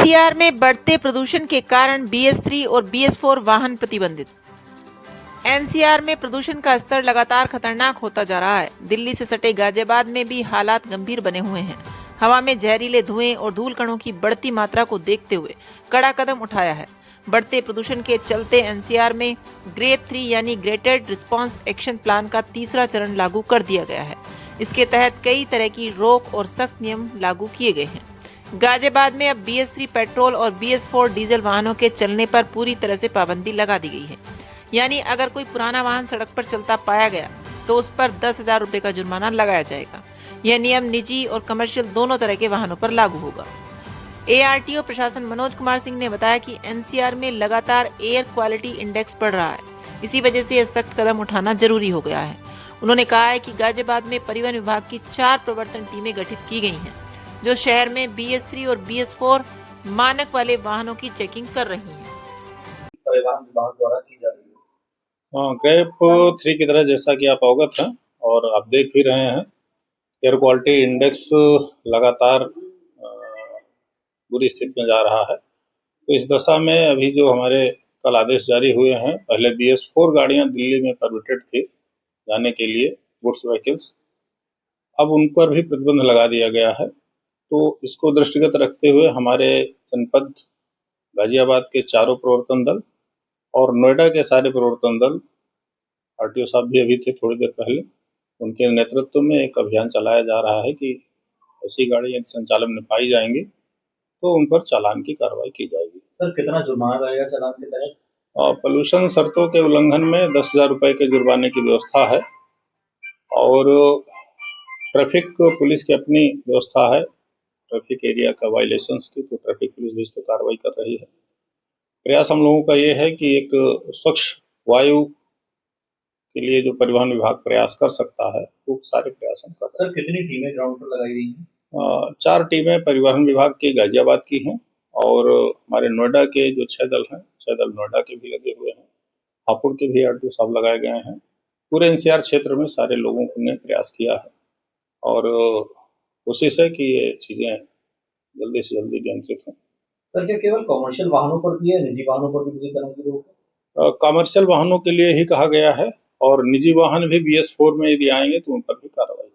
NCR में बढ़ते प्रदूषण के कारण BS3 और BS4 वाहन प्रतिबंधित। एनसीआर में प्रदूषण का स्तर लगातार खतरनाक होता जा रहा है। दिल्ली से सटे गाजियाबाद में भी हालात गंभीर बने हुए हैं। हवा में जहरीले धुएं और धूल कणों की बढ़ती मात्रा को देखते हुए कड़ा कदम उठाया है। बढ़ते प्रदूषण के चलते एनसीआर में ग्रेड 3 यानी ग्रेटेड रिस्पांस एक्शन प्लान का तीसरा चरण लागू कर दिया गया है। इसके तहत कई तरह की रोक और सख्त नियम लागू किए गए हैं। गाजियाबाद में अब BS3 पेट्रोल और BS4 डीजल वाहनों के चलने पर पूरी तरह से पाबंदी लगा दी गई है। यानी अगर कोई पुराना वाहन सड़क पर चलता पाया गया तो उस पर 10,000 रुपए का जुर्माना लगाया जाएगा। यह नियम निजी और कमर्शियल दोनों तरह के वाहनों पर लागू होगा। ARTO प्रशासन मनोज कुमार सिंह ने बताया कि एनसीआर में लगातार एयर क्वालिटी इंडेक्स बढ़ रहा है। इसी वजह से यह सख्त कदम उठाना जरूरी हो गया है। उन्होंने कहा है कि गाजियाबाद में परिवहन विभाग की 4 प्रवर्तन टीमें गठित की गई हैं, जो शहर में BS3 और BS4 मानक वाले वाहनों की चेकिंग कर रही हैं। परिवहन विभाग द्वारा की जा रही है। ग्रेप 3 की तरह जैसा कि आप अवगत हैं और आप देख भी रहे हैं, एयर क्वालिटी इंडेक्स लगातार बुरी स्थिति में जा रहा है। तो इस दशा में अभी जो हमारे कल आदेश जारी हुए हैं, पहले BS4 गाड़ियां दिल्ली में परमिटेड थी जाने के लिए, गुड्स व्हीकल्स, अब उन पर भी प्रतिबंध लगा दिया गया है। तो इसको दृष्टिगत रखते हुए हमारे जनपद गाजियाबाद के चारों प्रवर्तन दल और नोएडा के सारे प्रवर्तन दल, RTO साहब भी अभी थे थोड़ी देर पहले, उनके नेतृत्व में एक अभियान चलाया जा रहा है कि ऐसी गाड़ी यदि संचालन में पाई जाएंगी तो उन पर चालान की कार्रवाई की जाएगी। सर, कितना जुर्माना रहेगा चालान के तहत? पोल्यूशन शर्तों के उल्लंघन में 10,000 रुपए के जुर्माने की व्यवस्था है और ट्रैफिक पुलिस की अपनी व्यवस्था है ट्रैफिक एरिया का वायलेशंस की, तो ट्रैफिक पुलिस भी इस पर कार्रवाई कर रही है। प्रयास हम लोगों का ये है कि एक स्वच्छ वायु के लिए जो परिवहन विभाग प्रयास कर सकता है वो सारे प्रयास हम कर रहे हैं। सर, कितनी टीमें ग्राउंड पर लगाई गई हैं? 4 टीमें परिवहन विभाग की गाजियाबाद की हैं और हमारे नोएडा के जो 6 दल हैं, 6 दल नोएडा के भी लगे हुए हैं, हापुड़ के भी RTO साहब लगाए गए हैं। पूरे NCR क्षेत्र में सारे लोगों ने प्रयास किया है और कोशिश है कि ये चीजें जल्दी से जल्दी नियंत्रित हों। सर, क्या केवल कॉमर्शियल वाहनों पर भी है, निजी वाहनों पर भी किसी तरह की रोक है? कमर्शियल वाहनों के लिए ही कहा गया है और निजी वाहन भी BS4 में यदि आएंगे तो उन पर भी कार्रवाई